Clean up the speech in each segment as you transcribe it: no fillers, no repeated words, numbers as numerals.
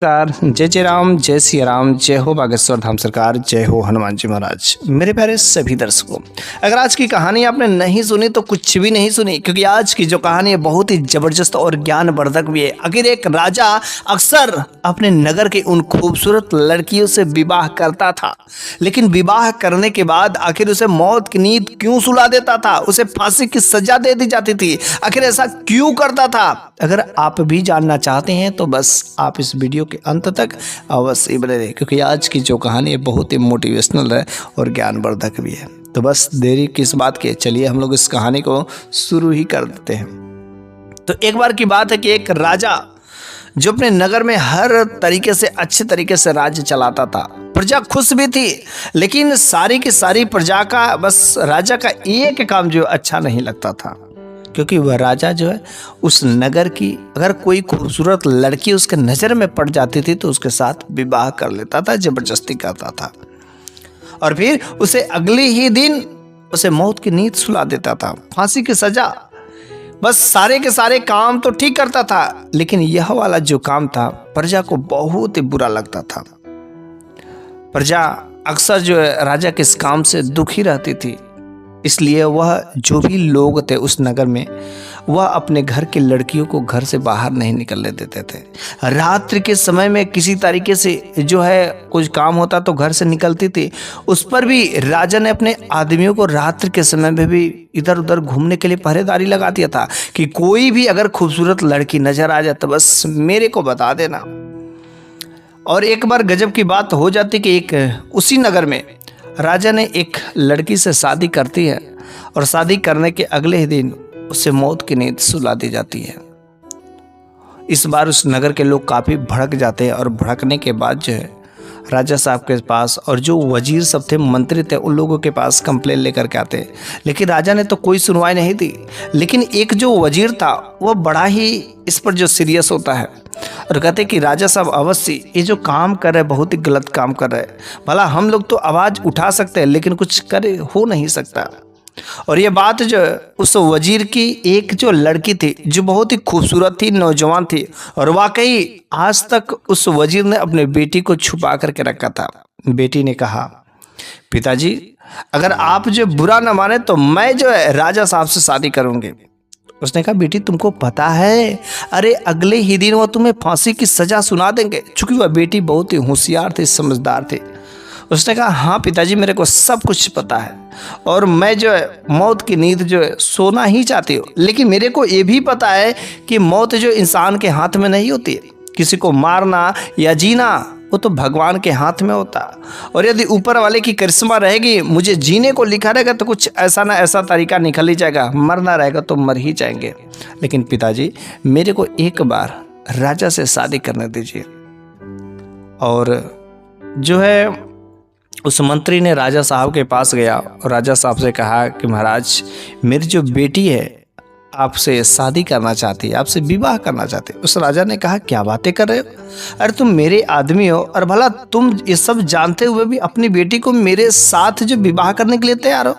नमस्कार। जय जय राम, जय सिया राम, जय हो बागेश्वर धाम सरकार, जय हो हनुमान जी महाराज। मेरे प्यारे सभी दर्शकों, अगर आज की कहानी आपने नहीं सुनी तो कुछ भी नहीं सुनी, क्योंकि आज की जो कहानी है बहुत ही जबरदस्त और ज्ञानवर्धक भी है। आखिर एक राजा अक्सर अपने नगर की उन खूबसूरत लड़कियों से विवाह करता था, लेकिन विवाह करने के बाद आखिर उसे मौत की नींद क्यों सुला देता था, उसे फांसी की सजा दे दी जाती थी। आखिर ऐसा क्यों करता था? अगर आप भी जानना चाहते हैं तो बस आप इस वीडियो के अंत तक अवश्य बने रहें, क्योंकि आज की जो कहानी है बहुत ही मोटिवेशनल है और ज्ञानवर्धक भी है। तो बस देरी किस बात की, चलिए हम लोग इस कहानी को शुरू ही कर देते हैं। तो एक बार की बात है कि एक राजा जो अपने नगर में हर तरीके से अच्छे तरीके से राज्य चलाता था, प्रजा खुश भी थी, लेकिन सारी की सारी प्रजा का बस राजा का एक काम जो अच्छा नहीं लगता था, क्योंकि वह राजा जो है उस नगर की अगर कोई खूबसूरत लड़की उसके नज़र में पड़ जाती थी तो उसके साथ विवाह कर लेता था, जबरदस्ती करता था, और फिर उसे अगले ही दिन उसे मौत की नींद सुला देता था, फांसी की सजा। बस सारे के सारे काम तो ठीक करता था, लेकिन यह वाला जो काम था प्रजा को बहुत ही बुरा लगता था। प्रजा अक्सर जो है राजा के इस काम से दुखी रहती थी, इसलिए वह जो भी लोग थे उस नगर में वह अपने घर की लड़कियों को घर से बाहर नहीं निकलने देते थे। रात्रि के समय में किसी तरीके से जो है कुछ काम होता तो घर से निकलती थी, उस पर भी राजा ने अपने आदमियों को रात्रि के समय में भी इधर उधर घूमने के लिए पहरेदारी लगा दिया था कि कोई भी अगर खूबसूरत लड़की नजर आ जाए तो बस मेरे को बता देना। और एक बार गजब की बात हो जाती कि एक उसी नगर में राजा ने एक लड़की से शादी करती है, और शादी करने के अगले ही दिन उसे मौत की नींद सुला दी जाती है। इस बार उस नगर के लोग काफ़ी भड़क जाते हैं, और भड़कने के बाद जो है राजा साहब के पास और जो वजीर सब थे, मंत्री थे, उन लोगों के पास कंप्लेन लेकर के आते, लेकिन राजा ने तो कोई सुनवाई नहीं दी। लेकिन एक जो वजीर था वह बड़ा ही इस पर जो सीरियस होता है और कहते कि राजा साहब अवश्य ये जो काम कर रहे हैं बहुत ही गलत काम कर रहे हैं, भला हम लोग तो आवाज़ उठा सकते हैं लेकिन कुछ करे हो नहीं सकता। और ये बात जो उस वजीर की एक जो लड़की थी जो बहुत ही खूबसूरत थी, नौजवान थी, और वाकई आज तक उस वजीर ने अपने बेटी को छुपा करके रखा था। बेटी ने कहा, पिताजी अगर आप जो बुरा न माने तो मैं जो है राजा साहब से शादी करूंगी। उसने कहा, बेटी तुमको पता है, अरे अगले ही दिन वो तुम्हें फांसी की सजा सुना देंगे। चूंकि वह बेटी बहुत ही होशियार थी, समझदार थी। उसने कहा, हाँ पिताजी मेरे को सब कुछ पता है, और मैं जो है मौत की नींद जो है सोना ही चाहती हूँ, लेकिन मेरे को ये भी पता है कि मौत जो इंसान के हाथ में नहीं होती है। किसी को मारना या जीना वो तो भगवान के हाथ में होता, और यदि ऊपर वाले की करिश्मा रहेगी, मुझे जीने को लिखा रहेगा तो कुछ ऐसा ना ऐसा तरीका निकल ही जाएगा, मरना रहेगा तो मर ही जाएंगे। लेकिन पिताजी मेरे को एक बार राजा से शादी करने दीजिए। और जो है उस मंत्री ने राजा साहब के पास गया और राजा साहब से कहा कि महाराज मेरी जो बेटी है आपसे शादी करना चाहती है, आपसे विवाह करना चाहती है। उस राजा ने कहा, क्या बातें कर रहे हो, अरे तुम मेरे आदमी हो, और भला तुम ये सब जानते हुए भी अपनी बेटी को मेरे साथ जो विवाह करने के लिए तैयार हो।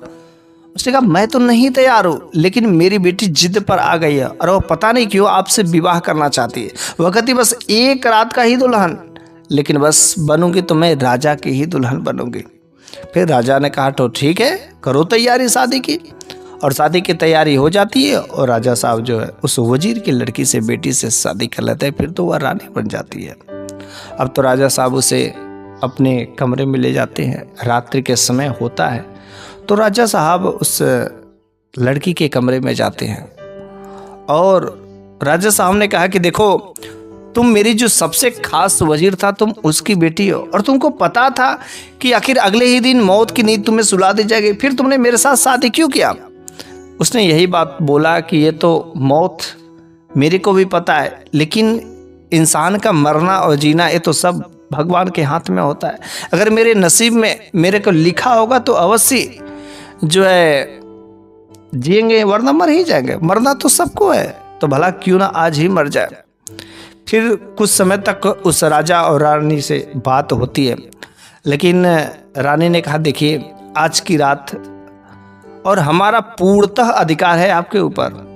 उसने कहा, मैं तो नहीं तैयार हूँ, लेकिन मेरी बेटी जिद पर आ गई है और वो पता नहीं क्यों आपसे विवाह करना चाहती है। वह कहती बस एक रात का ही दुल्हन, लेकिन बस बनूंगी तो मैं राजा की ही दुल्हन बनूंगी। फिर राजा ने कहा, तो ठीक है करो तैयारी शादी की। और शादी की तैयारी हो जाती है, और राजा साहब जो है उस वजीर की लड़की से, बेटी से शादी कर लेते हैं। फिर तो वह रानी बन जाती है। अब तो राजा साहब उसे अपने कमरे में ले जाते हैं। रात्रि के समय होता है तो राजा साहब उस लड़की के कमरे में जाते हैं, और राजा साहब ने कहा कि देखो तुम मेरी जो सबसे खास वजीर था, तुम उसकी बेटी हो, और तुमको पता था कि आखिर अगले ही दिन मौत की नींद तुम्हें सुला दी जाएगी, फिर तुमने मेरे साथ शादी क्यों किया? उसने यही बात बोला कि ये तो मौत मेरे को भी पता है, लेकिन इंसान का मरना और जीना ये तो सब भगवान के हाथ में होता है। अगर मेरे नसीब में मेरे को लिखा होगा तो अवश्य जो है जिएंगे, वरना मर ही जाएंगे। मरना तो सबको है, तो भला क्यों ना आज ही मर जाए। फिर कुछ समय तक उस राजा और रानी से बात होती है, लेकिन रानी ने कहा, देखिए आज की रात और हमारा पूर्णतः अधिकार है आपके ऊपर,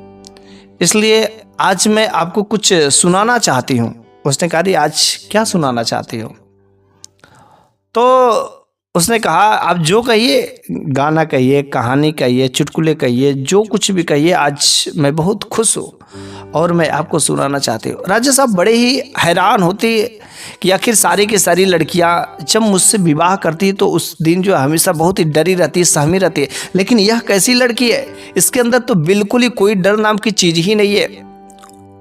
इसलिए आज मैं आपको कुछ सुनाना चाहती हूँ। उसने कहा री आज क्या सुनाना चाहती हो? तो उसने कहा आप जो कहिए, गाना कहिए, कहानी कहिए, चुटकुले कहिए, जो कुछ भी कहिए, आज मैं बहुत खुश हूँ और मैं आपको सुनाना चाहती हूँ। राजा साहब बड़े ही हैरान होते कि आखिर सारी की सारी लड़कियाँ जब मुझसे विवाह करती है तो उस दिन जो हमेशा बहुत ही डरी रहती है, सहमी रहती है, लेकिन यह कैसी लड़की है, इसके अंदर तो बिल्कुल ही कोई डर नाम की चीज़ ही नहीं है।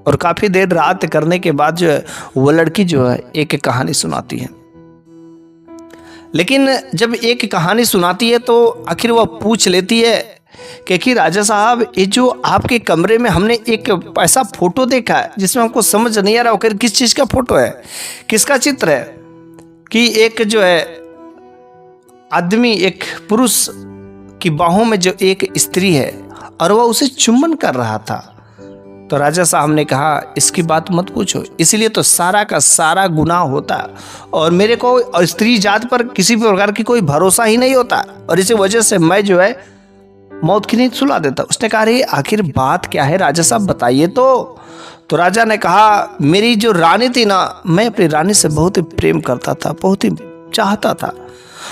और काफ़ी देर रात करने के बाद जो है वो लड़की जो है एक कहानी सुनाती है। लेकिन जब एक कहानी सुनाती है तो आखिर वह पूछ लेती है कि राजा साहब ये जो आपके कमरे में हमने एक ऐसा फोटो देखा है जिसमें हमको समझ नहीं आ रहा हो किस चीज़ का फोटो है, किसका चित्र है, कि एक जो है आदमी, एक पुरुष की बाहों में जो एक स्त्री है और वह उसे चुम्बन कर रहा था। तो राजा साहब ने कहा इसकी बात मत पूछो, इसलिए तो सारा का सारा गुनाह होता और मेरे को स्त्री जात पर किसी भी प्रकार की कोई भरोसा ही नहीं होता और इसी वजह से मैं जो है मौत की नींद सुला देता। उसने कहा अरे आखिर बात क्या है राजा साहब बताइए तो राजा ने कहा मेरी जो रानी थी ना, मैं अपनी रानी से बहुत ही प्रेम करता था, बहुत ही चाहता था,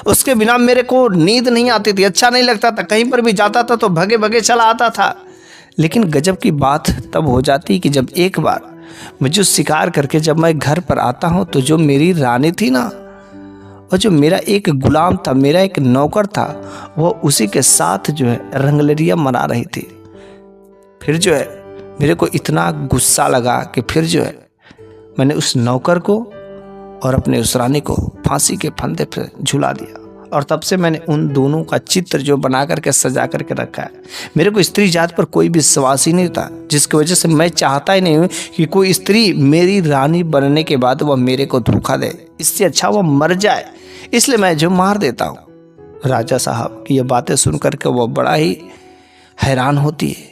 उसके बिना मेरे को नींद नहीं आती थी, अच्छा नहीं लगता था, कहीं पर भी जाता था तो भगे भगे चला आता था। लेकिन गजब की बात तब हो जाती कि जब एक बार मैं जो शिकार करके जब मैं घर पर आता हूँ तो जो मेरी रानी थी ना, और जो मेरा एक गुलाम था, मेरा एक नौकर था, वह उसी के साथ जो है रंगलरिया मना रही थी। फिर जो है मेरे को इतना गुस्सा लगा कि फिर जो है मैंने उस नौकर को और अपने उस रानी को फांसी के फंदे पर झुला दिया और तब से मैंने उन दोनों का चित्र जो बना करके सजा करके रखा है। मेरे को स्त्री जात पर कोई विश्वास ही नहीं था, जिसकी वजह से मैं चाहता ही नहीं हूँ कि कोई स्त्री मेरी रानी बनने के बाद वह मेरे को धोखा दे, इससे अच्छा वह मर जाए, इसलिए मैं जो मार देता हूँ। राजा साहब की ये बातें सुन करके वह बड़ा ही हैरान होती है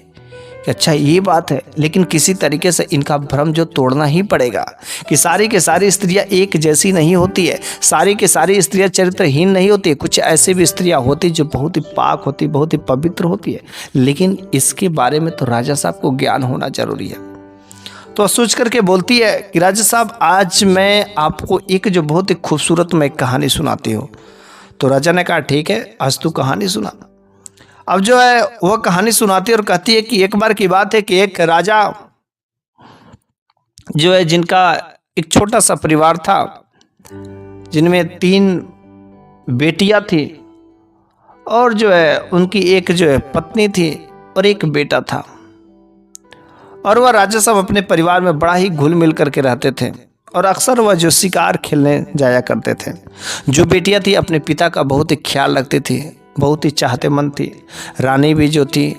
कि अच्छा ये बात है, लेकिन किसी तरीके से इनका भ्रम जो तोड़ना ही पड़ेगा कि सारी के सारी स्त्रियां एक जैसी नहीं होती है, सारी के सारी स्त्रियां चरित्रहीन नहीं होती है, कुछ ऐसी भी स्त्रियां होती जो बहुत ही पाक होती, बहुत ही पवित्र होती है, लेकिन इसके बारे में तो राजा साहब को ज्ञान होना जरूरी है। तो सोच करके बोलती है कि राजा साहब आज मैं आपको एक जो बहुत ही खूबसूरत मैं कहानी सुनाती हूँ। तो राजा ने कहा ठीक है आज तू कहानी सुना। अब जो है वह कहानी सुनाती है और कहती है कि एक बार की बात है कि एक राजा जो है जिनका एक छोटा सा परिवार था, जिनमें 3 बेटियां थी और जो है उनकी एक जो है पत्नी थी और एक बेटा था। और वह राजा साहब अपने परिवार में बड़ा ही घुल मिल करके रहते थे और अक्सर वह जो शिकार खेलने जाया करते थे। जो बेटियां थी अपने पिता का बहुत ही ख्याल रखती थी, बहुत ही चाहतेमंद थी। रानी भी जो थी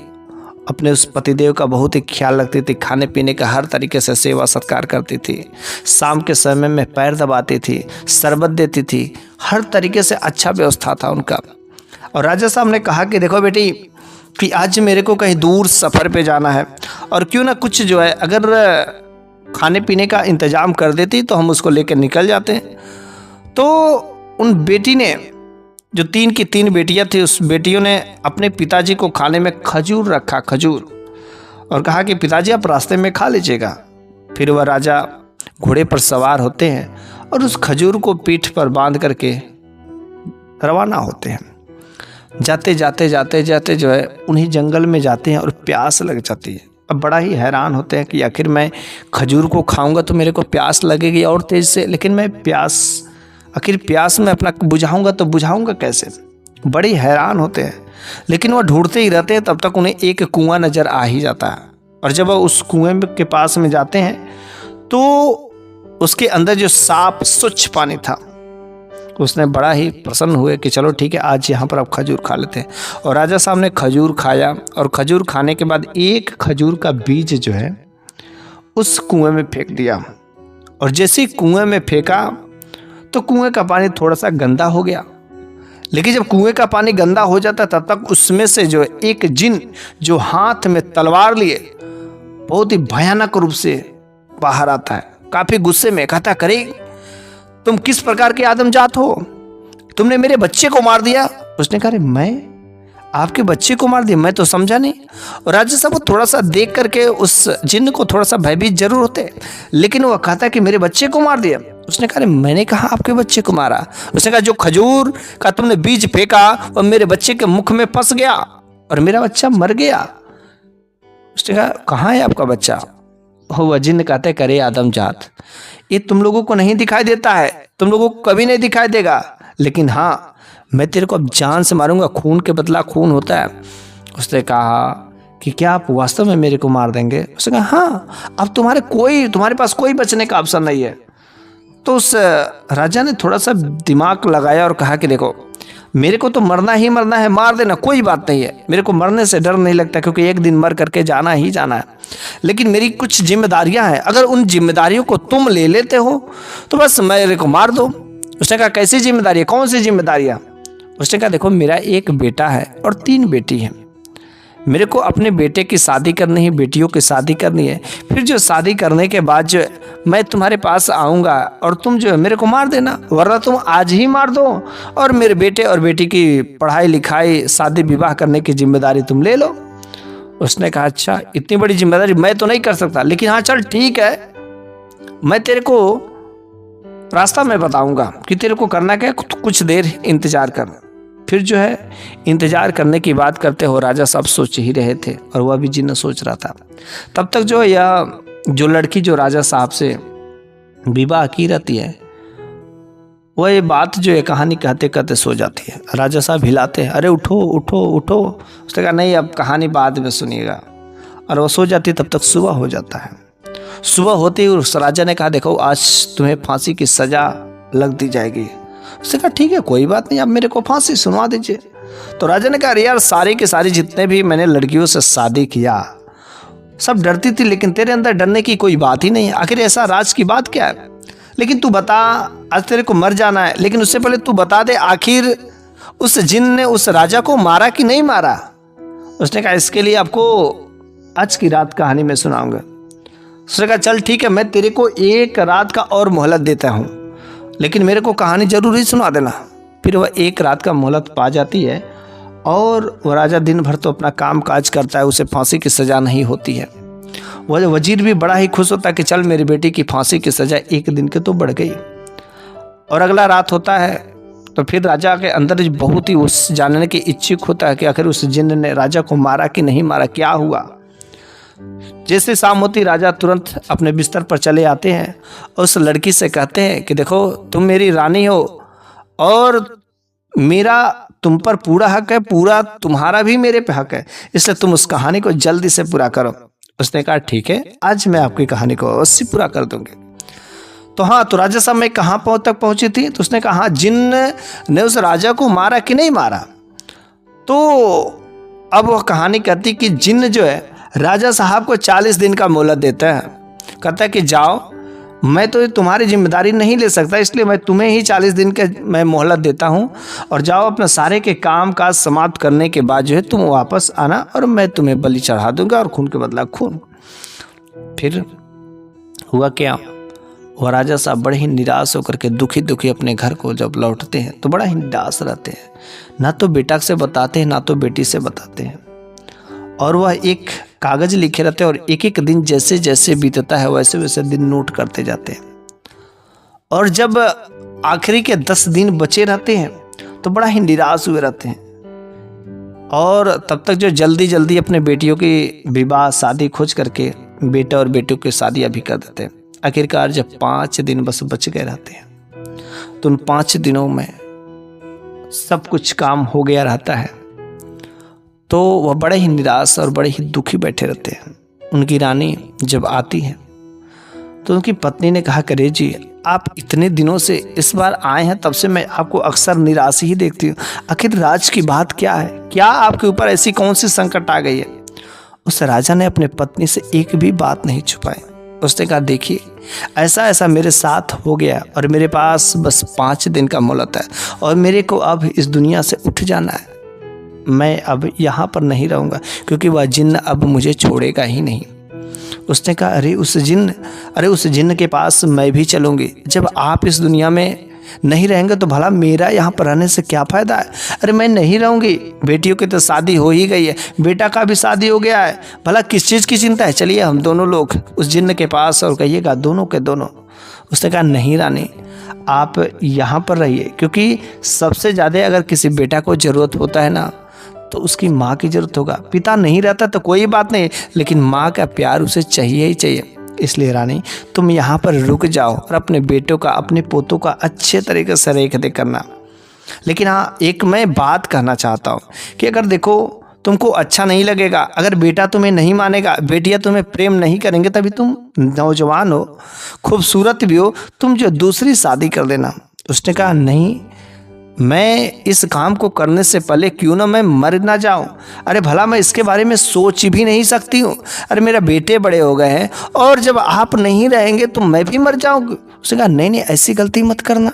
अपने उस पतिदेव का बहुत ही ख्याल रखती थी, खाने पीने का हर तरीके से सेवा सत्कार करती थी, शाम के समय में पैर दबाती थी, शरबत देती थी, हर तरीके से अच्छा व्यवस्था था उनका। और राजा साहब ने कहा कि देखो बेटी कि आज मेरे को कहीं दूर सफ़र पे जाना है और क्यों ना कुछ जो है अगर खाने पीने का इंतज़ाम कर देती तो हम उसको लेकर निकल जाते हैं। तो उन बेटी ने जो 3 की 3 बेटियां थी, उस बेटियों ने अपने पिताजी को खाने में खजूर रखा, खजूर, और कहा कि पिताजी आप रास्ते में खा लीजिएगा। फिर वह राजा घोड़े पर सवार होते हैं और उस खजूर को पीठ पर बांध करके रवाना होते हैं। जाते जाते जाते जाते जो है उन्हीं जंगल में जाते हैं और प्यास लग जाती है। अब बड़ा ही हैरान होते हैं कि आखिर मैं खजूर को खाऊंगा तो मेरे को प्यास लगेगी और तेज से, लेकिन मैं आखिर प्यास में अपना बुझाऊंगा तो बुझाऊंगा कैसे, बड़ी हैरान होते हैं। लेकिन वह ढूंढते ही रहते हैं, तब तक उन्हें एक कुआं नज़र आ ही जाता है। और जब वह उस कुएं के पास में जाते हैं तो उसके अंदर जो साफ स्वच्छ पानी था, उसने बड़ा ही प्रसन्न हुए कि चलो ठीक है आज यहाँ पर अब खजूर खा लेते हैं। और राजा साहब ने खजूर खाया और खजूर खाने के बाद एक खजूर का बीज जो है उस कुएं में फेंक दिया। और जैसे ही कुएं में फेंका तो कुएं का पानी थोड़ा सा गंदा हो गया। लेकिन जब कुएं का पानी गंदा हो जाता तब तक उसमें से जो एक जिन जो हाथ में तलवार लिए बहुत ही भयानक रूप से बाहर आता है, काफी गुस्से में कहता करे तुम किस प्रकार के आदमजात हो, तुमने मेरे बच्चे को मार दिया। उसने कहा मैं आपके बच्चे को मार दिया, मैं तो समझा नहीं। और राजा साहब वो थोड़ा सा देख करके उस जिन्न को थोड़ा सा भयभीत जरूर होते, लेकिन वो कहता कि मेरे बच्चे को मार दिया। उसने कहा मैंने कहा आपके बच्चे को मारा। उसने कहा जो खजूर का तुमने बीज फेंका वो मेरे बच्चे के मुख में फंस गया और मेरा बच्चा मर गया। उसने कहा कहाँ है आपका बच्चा? वह जिन्न कहते करे आदम जात, ये तुम लोगों को नहीं दिखाई देता है, तुम लोगों को कभी नहीं दिखाई देगा, लेकिन हाँ मैं तेरे को अब जान से मारूंगा, खून के बदला खून होता है। उसने कहा कि क्या आप वास्तव में मेरे को मार देंगे? उसने कहा हाँ, अब तुम्हारे पास कोई बचने का अवसर नहीं है। तो उस राजा ने थोड़ा सा दिमाग लगाया और कहा कि देखो मेरे को तो मरना ही मरना है, मार देना कोई बात नहीं है, मेरे को मरने से डर नहीं लगता, क्योंकि एक दिन मर करके जाना ही जाना है। लेकिन मेरी कुछ जिम्मेदारियां हैं, अगर उन जिम्मेदारियों को तुम ले लेते हो तो बस मेरे को मार दो। उसने कहा कैसी जिम्मेदारी, कौन सी जिम्मेदारियां? उसने कहा देखो मेरा एक बेटा है और 3 बेटी हैं, मेरे को अपने बेटे की शादी करनी है, बेटियों की शादी करनी है, फिर जो शादी करने के बाद जो मैं तुम्हारे पास आऊँगा और तुम जो है मेरे को मार देना, वरना तुम आज ही मार दो और मेरे बेटे और बेटी की पढ़ाई लिखाई शादी विवाह करने की जिम्मेदारी तुम ले लो। उसने कहा अच्छा इतनी बड़ी जिम्मेदारी मैं तो नहीं कर सकता, लेकिन हाँ चल ठीक है, मैं तेरे को रास्ता मैं बताऊंगा कि तेरे को करना क्या, कुछ देर इंतजार कर। फिर जो है इंतजार करने की बात करते हो राजा साहब सोच ही रहे थे और वह भी जिन्न सोच रहा था। तब तक जो यह जो लड़की जो राजा साहब से विवाह की रहती है वह ये बात जो है कहानी कहते कहते सो जाती है। राजा साहब हिलाते हैं, अरे उठो उठो उठो। उसने कहा नहीं अब कहानी बाद में सुनिएगा, और वह सो जाती। तब तक सुबह हो जाता है। सुबह होते ही उस राजा ने कहा देखो आज तुम्हें फांसी की सजा लग दी जाएगी। उसने कहा ठीक है कोई बात नहीं, आप मेरे को फांसी सुनवा दीजिए। तो राजा ने कहा अरे यार सारे के सारे जितने भी मैंने लड़कियों से शादी किया सब डरती थी, लेकिन तेरे अंदर डरने की कोई बात ही नहीं है। आखिर ऐसा राज की बात क्या है? लेकिन तू बता, आज तेरे को मर जाना है, लेकिन उससे पहले तू बता दे आखिर उस जिन्न ने उस राजा को मारा कि नहीं मारा? उसने कहा इसके लिए आपको आज की रात कहानी में सुनाऊंगा। उसने कहा चल ठीक है, मैं तेरे को 1 रात का और मोहलत देता हूँ, लेकिन मेरे को कहानी जरूर ही सुना देना। फिर वह 1 रात का मोहलत पा जाती है और वह राजा दिन भर तो अपना काम काज करता है, उसे फांसी की सज़ा नहीं होती है। वह वजीर भी बड़ा ही खुश होता है कि चल मेरी बेटी की फांसी की सज़ा 1 दिन के तो बढ़ गई। और अगला रात होता है तो फिर राजा के अंदर बहुत ही उस जानने की इच्छुक होता है कि आखिर उस जिन्न ने राजा को मारा कि नहीं मारा, क्या हुआ। जैसे शाम होती राजा तुरंत अपने बिस्तर पर चले आते हैं और उस लड़की से कहते हैं कि देखो तुम मेरी रानी हो और मेरा तुम पर पूरा हक है, पूरा तुम्हारा भी मेरे पे हक है, इसलिए तुम उस कहानी को जल्दी से पूरा करो। उसने कहा ठीक है, आज मैं आपकी कहानी को अवश्य पूरा कर दूंगी। तो हाँ, तो राजा साहब मैं कहाँ तक पहुंची थी? तो उसने कहा हाँ, जिन्न ने उस राजा को मारा कि नहीं मारा? तो अब वह कहानी कहती कि जिन्न जो है राजा साहब को 40 दिन का मोहलत देता है। कहता है कि जाओ, मैं तो तुम्हारी जिम्मेदारी नहीं ले सकता, इसलिए मैं तुम्हें ही 40 दिन के मैं मोहलत देता हूँ, और जाओ अपने सारे के काम काज समाप्त करने के बाद जो है तुम वापस आना और मैं तुम्हें बलि चढ़ा दूंगा और खून के बदला खून। फिर हुआ क्या, वह राजा साहब बड़े ही निराश होकर के दुखी दुखी अपने घर को जब लौटते हैं तो बड़ा ही निराश रहते हैं। ना तो बेटा से बताते हैं ना तो बेटी से बताते हैं, और वह एक कागज लिखे रहते हैं और एक एक दिन जैसे जैसे बीतता है वैसे वैसे दिन नोट करते जाते हैं। और जब आखिरी के 10 दिन बचे रहते हैं तो बड़ा ही निराश हुए रहते हैं। और तब तक जो जल्दी जल्दी अपने बेटियों की विवाह शादी खोज करके बेटा और बेटियों की शादियाँ भी कर देते हैं। आखिरकार जब 5 दिन बस बच गए रहते हैं तो उन 5 दिनों में सब कुछ काम हो गया रहता है, तो वह बड़े ही निराश और बड़े ही दुखी बैठे रहते हैं। उनकी रानी जब आती है तो उनकी पत्नी ने कहा करे जी आप इतने दिनों से इस बार आए हैं, तब से मैं आपको अक्सर निराश ही देखती हूँ, आखिर राज की बात क्या है, क्या आपके ऊपर ऐसी कौन सी संकट आ गई है? उस राजा ने अपने पत्नी से एक भी बात नहीं छुपाई। उसने कहा देखिए ऐसा ऐसा मेरे साथ हो गया और मेरे पास बस 5 दिन का मोहलत है और मेरे को अब इस दुनिया से उठ जाना है, मैं अब यहाँ पर नहीं रहूँगा क्योंकि वह जिन्न अब मुझे छोड़ेगा ही नहीं। उसने कहा अरे उस जिन्न के पास मैं भी चलूँगी, जब आप इस दुनिया में नहीं रहेंगे तो भला मेरा यहाँ पर रहने से क्या फ़ायदा है। अरे मैं नहीं रहूँगी, बेटियों की तो शादी हो ही गई है, बेटा का भी शादी हो गया है, भला किस चीज़ की चिंता है। चलिए हम दोनों लोग उस जिन्न के पास और कहिएगा दोनों के दोनों। उसने कहा नहीं रानी, आप यहाँ पर रहिए, क्योंकि सबसे ज़्यादा अगर किसी बेटा को ज़रूरत होता है ना तो उसकी माँ की ज़रूरत होगा। पिता नहीं रहता तो कोई बात नहीं, लेकिन माँ का प्यार उसे चाहिए ही चाहिए। इसलिए रानी तुम यहाँ पर रुक जाओ और अपने बेटों का, अपने पोतों का अच्छे तरीके से रेख देख करना। लेकिन हाँ, एक मैं बात कहना चाहता हूँ कि अगर देखो तुमको अच्छा नहीं लगेगा, अगर बेटा तुम्हें नहीं मानेगा, बेटियाँ तुम्हें प्रेम नहीं करेंगे, तभी तुम नौजवान हो, खूबसूरत भी हो, तुम जो दूसरी शादी कर लेना। उसने कहा नहीं, मैं इस काम को करने से पहले क्यों ना मैं मर ना जाऊं। अरे भला मैं इसके बारे में सोच भी नहीं सकती हूँ। अरे मेरे बेटे बड़े हो गए हैं और जब आप नहीं रहेंगे तो मैं भी मर जाऊंगी। उसने कहा नहीं नहीं, ऐसी गलती मत करना,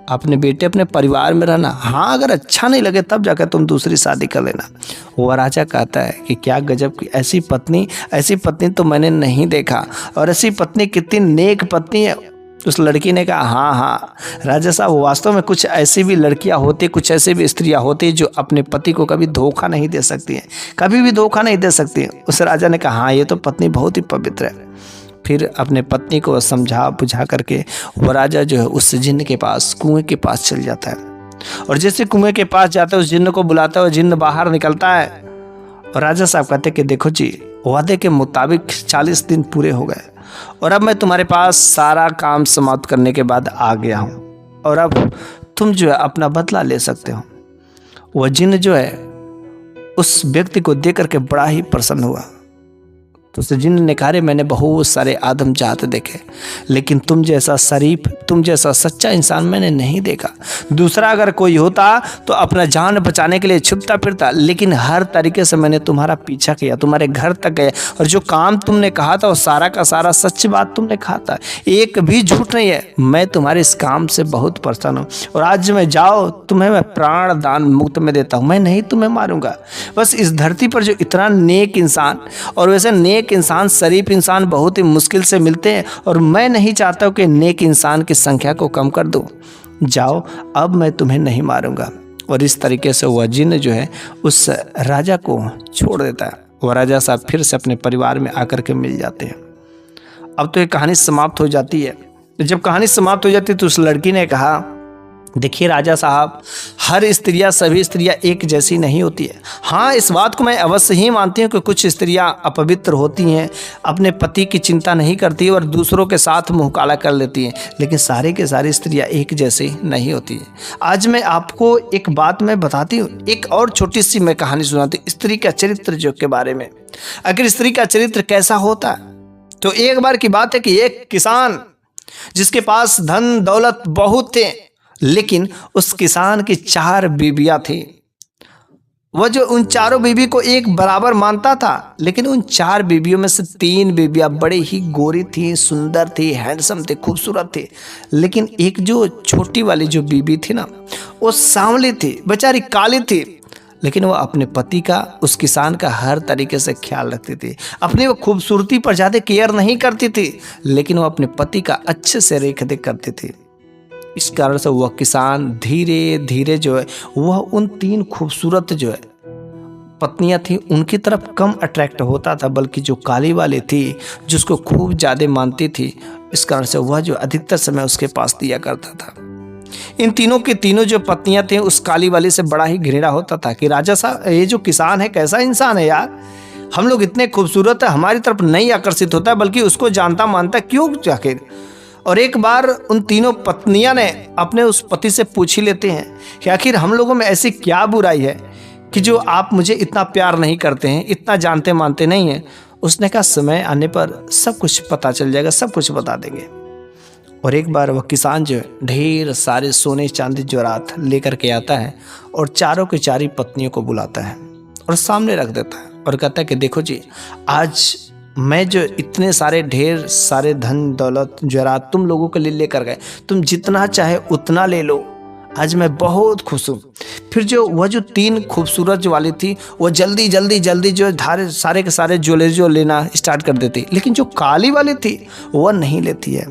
अपने बेटे अपने परिवार में रहना। हाँ, अगर अच्छा नहीं लगे तब जाकर तुम दूसरी शादी कर लेना। वो राजा कहता है कि क्या गजब की ऐसी पत्नी तो मैंने नहीं देखा, और ऐसी पत्नी कितनी नेक पत्नी है। उस लड़की ने कहा हाँ हाँ राजा साहब, वास्तव में कुछ ऐसी भी लड़कियां होती, कुछ ऐसी भी स्त्रियां होती जो अपने पति को कभी धोखा नहीं दे सकती हैं, कभी भी धोखा नहीं दे सकती हैं। उस राजा ने कहा हाँ, ये तो पत्नी बहुत ही पवित्र है। फिर अपने पत्नी को समझा बुझा करके वो राजा जो है उस जिन्न के पास, कुएं के पास चल जाता है। और जैसे कुएं के पास जाता है, उस जिन्न को बुलाता है, वो जिन्न बाहर निकलता है और राजा साहब कहते कि देखो जी, वादे के मुताबिक 40 दिन पूरे हो गए और अब मैं तुम्हारे पास सारा काम समाप्त करने के बाद आ गया हूँ, और अब तुम जो है अपना बदला ले सकते हो। वह जिन्न जो है उस व्यक्ति को देख करके बड़ा ही प्रसन्न हुआ। तो उस जिन्न ने कहा मैंने बहुत सारे आदम जात देखे, लेकिन तुम जैसा शरीफ, तुम जैसा सच्चा इंसान मैंने नहीं देखा। दूसरा अगर कोई होता तो अपना जान बचाने के लिए छुपता फिरता, लेकिन हर तरीके से मैंने तुम्हारा पीछा किया, तुम्हारे घर तक गया, और जो काम तुमने कहा था वो सारा का सारा सच बात तुमने कहा था, एक भी झूठ नहीं है। मैं तुम्हारे इस काम से बहुत प्रसन्न हूँ और आज मैं जाओ तुम्हें मैं प्राण दान मुक्त में देता हूँ, मैं नहीं तुम्हें मारूंगा। बस इस धरती पर जो इतना नेक इंसान, और वैसे नेक इंसान, शरीफ इंसान बहुत ही मुश्किल से मिलते हैं, और मैं नहीं चाहता हूं कि नेक इंसान की संख्या को कम कर दूं। जाओ, अब मैं तुम्हें नहीं मारूंगा। और इस तरीके से वह जिन्न जो है उस राजा को छोड़ देता है। वह राजा साहब फिर से अपने परिवार में आकर के मिल जाते हैं। अब तो ये कहानी समाप्त हो जाती है। जब कहानी समाप्त हो जाती है तो उस लड़की ने कहा देखिए राजा साहब, हर स्त्रियां, सभी स्त्रियां एक जैसी नहीं होती है। हाँ, इस बात को मैं अवश्य ही मानती हूँ कि कुछ स्त्रियां अपवित्र होती हैं, अपने पति की चिंता नहीं करती और दूसरों के साथ मुँह काला कर लेती हैं, लेकिन सारे के सारी स्त्रियां एक जैसी नहीं होती हैं। आज मैं आपको एक बात मैं बताती हूँ, एक और छोटी सी मैं कहानी सुनाती हूँ स्त्री का चरित्र जो के बारे में। अगर स्त्री का चरित्र कैसा होता तो एक बार की बात है कि एक किसान जिसके पास धन दौलत बहुत थे, लेकिन उस किसान की 4 बीवियां थी। वह जो उन चारों बीवी को एक बराबर मानता था, लेकिन उन 4 बीवियों में से 3 बीवियां बड़ी ही गोरी थी, सुंदर थी, हैंडसम थी, खूबसूरत थी। लेकिन एक जो छोटी वाली जो बीवी थी ना, वो सांवली थी, बेचारी काली थी, लेकिन वो अपने पति का, उस किसान का हर तरीके से ख्याल रखती थी। अपनी वो खूबसूरती पर ज़्यादा केयर नहीं करती थी, लेकिन वो अपने पति का अच्छे से रेख देख करती थी। इस कारण से वह किसान धीरे धीरे जो है वह उन 3 खूबसूरत जो है पत्नियां थी उनकी तरफ कम अट्रैक्ट होता था, बल्कि जो काली वाली थी जिसको खूब ज़्यादा मानती थी, इस कारण से वह जो अधिकतर समय उसके पास दिया करता था। इन तीनों की तीनों जो पत्नियां थी उस काली वाली से बड़ा ही घृणा होता था कि राजा साहब, ये जो किसान है कैसा इंसान है यार, हम लोग इतने खूबसूरत है, हमारी तरफ नहीं आकर्षित होता है, बल्कि उसको जानता मानता क्यों आखिर। और एक बार उन तीनों पत्नियां ने अपने उस पति से पूछ ही लेते हैं कि आखिर हम लोगों में ऐसी क्या बुराई है कि जो आप मुझे इतना प्यार नहीं करते हैं, इतना जानते मानते नहीं हैं। उसने कहा समय आने पर सब कुछ पता चल जाएगा, सब कुछ बता देंगे। और एक बार वह किसान जो है ढेर सारे सोने चांदी जेवरात लेकर के आता है और चारों की चारी पत्नियों को बुलाता है और सामने रख देता है और कहता है कि देखो जी, आज मैं जो इतने सारे ढेर सारे धन दौलत जेवरात तुम लोगों के लिए लेकर गए, तुम जितना चाहे उतना ले लो, आज मैं बहुत खुश हूँ। फिर जो वह जो 3 खूबसूरत जो वाली थी वो जल्दी जल्दी जल्दी जो धारे सारे के सारे ज्वेलरी जो लेना स्टार्ट कर देती, लेकिन जो काली वाली थी वह नहीं लेती है।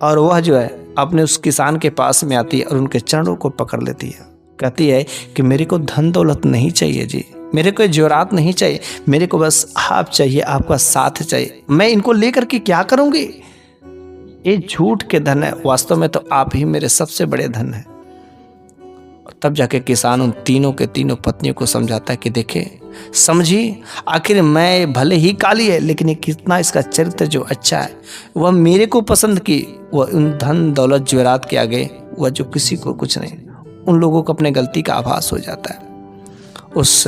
और वह जो है अपने उस किसान के पास में आती है और उनके चरणों को पकड़ लेती है। कहती है कि मेरे को धन दौलत नहीं चाहिए जी, मेरे को जेवरात नहीं चाहिए, मेरे को बस आप चाहिए, आपका साथ चाहिए। मैं इनको लेकर के क्या करूँगी? ये झूठ के धन है, वास्तव में तो आप ही मेरे सबसे बड़े धन हैं। तब जाके किसान उन तीनों के तीनों पत्नियों को समझाता है कि देखे समझी, आखिर मैं भले ही काली है लेकिन ये कितना इसका चरित्र जो अच्छा है, वह मेरे को पसंद की, वह उन धन दौलत जेवरात के आगे वह जो किसी को कुछ नहीं। उन लोगों को अपने गलती का आभास हो जाता है। उस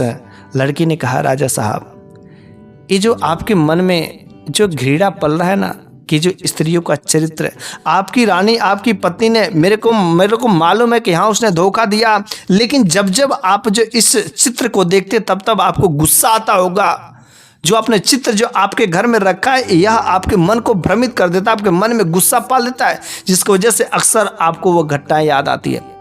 लड़की ने कहा, राजा साहब, ये जो आपके मन में जो घृणा पल रहा है ना कि जो स्त्रियों का चरित्र, आपकी रानी आपकी पत्नी ने मेरे को मालूम है कि हाँ उसने धोखा दिया, लेकिन जब जब आप जो इस चित्र को देखते तब तब आपको गुस्सा आता होगा। जो आपने चित्र जो आपके घर में रखा है यह आपके मन को भ्रमित कर देता है, आपके मन में गुस्सा पाल देता है, जिसकी वजह से अक्सर आपको वो घटनाएं याद आती है।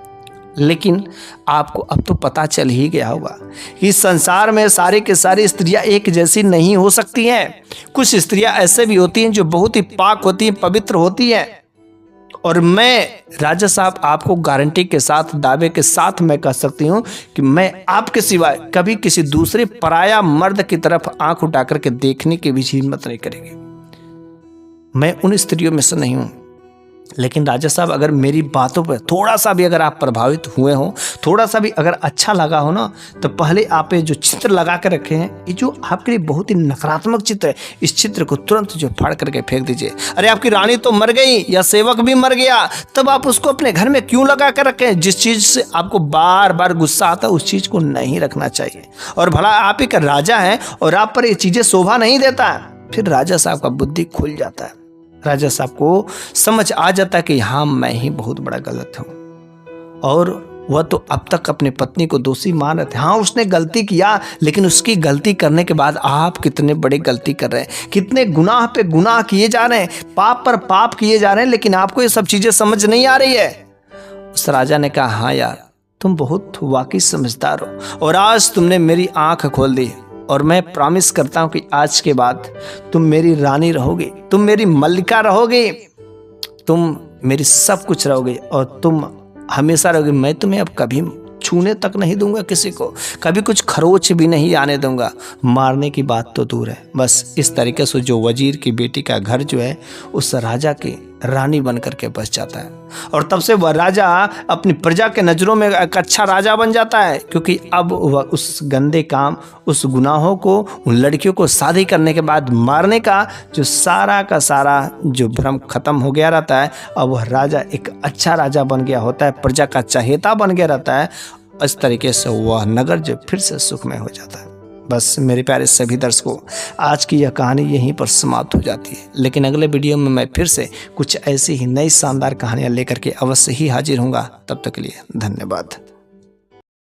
लेकिन आपको अब तो पता चल ही गया होगा कि संसार में सारे के सारी स्त्रियां एक जैसी नहीं हो सकती हैं। कुछ स्त्रियां ऐसे भी होती हैं जो बहुत ही पाक होती हैं, पवित्र होती हैं। और मैं राजा साहब आपको गारंटी के साथ, दावे के साथ मैं कह सकती हूं कि मैं आपके सिवाय कभी किसी दूसरे पराया मर्द की तरफ आंख उठा करके देखने की भी हिम्मत नहीं करेंगे। मैं उन स्त्रियों में से नहीं हूं। लेकिन राजा साहब, अगर मेरी बातों पर थोड़ा सा भी अगर आप प्रभावित हुए हो, थोड़ा सा भी अगर अच्छा लगा हो ना, तो पहले आप ये जो चित्र लगा के रखे हैं, ये जो आपके लिए बहुत ही नकारात्मक चित्र है, इस चित्र को तुरंत जो फाड़ करके फेंक दीजिए। अरे आपकी रानी तो मर गई या सेवक भी मर गया, तब आप उसको अपने घर में क्यों लगा कर रखें? जिस चीज से आपको बार बार गुस्सा आता है उस चीज को नहीं रखना चाहिए। और भला आप एक राजा हैं और आप पर ये चीजें शोभा नहीं देता है, फिर राजा साहब का बुद्धि खुल जाता है। राजा साहब को समझ आ जाता है कि हाँ मैं ही बहुत बड़ा गलत हूँ। और वह तो अब तक अपनी पत्नी को दोषी मान रहे थे। हाँ उसने गलती किया, लेकिन उसकी गलती करने के बाद आप कितने बड़ी गलती कर रहे हैं, कितने गुनाह पे गुनाह किए जा रहे हैं, पाप पर पाप किए जा रहे हैं, लेकिन आपको ये सब चीजें समझ नहीं आ रही है। उस राजा ने कहा, हाँ यार तुम बहुत वाकई समझदार हो और आज तुमने मेरी आंख खोल दी। और मैं प्रॉमिस करता हूं कि आज के बाद तुम मेरी रानी रहोगी, तुम मेरी मल्लिका रहोगी, तुम मेरी सब कुछ रहोगी और तुम हमेशा रहोगी। मैं तुम्हें अब कभी छूने तक नहीं दूंगा, किसी को कभी कुछ खरोच भी नहीं आने दूंगा। मारने की बात तो दूर है। बस इस तरीके से जो वजीर की बेटी का घर जो है उस राजा की रानी बन करके बस जाता है। और तब से वह राजा अपनी प्रजा के नज़रों में एक अच्छा राजा बन जाता है, क्योंकि अब वह उस गंदे काम, उस गुनाहों को, उन लड़कियों को शादी करने के बाद मारने का जो सारा का सारा जो भ्रम खत्म हो गया रहता है। अब वह राजा एक अच्छा राजा बन गया होता है, प्रजा का चहेता बन गया रहता है। इस तरीके से वह नगर जो फिर से सुखमय हो जाता है। बस मेरे प्यारे सभी दर्शकों, आज की यह कहानी यहीं पर समाप्त हो जाती है, लेकिन अगले वीडियो में मैं फिर से कुछ ऐसी ही नई शानदार कहानियाँ लेकर के अवश्य ही हाजिर होऊंगा। तब तक के लिए धन्यवाद।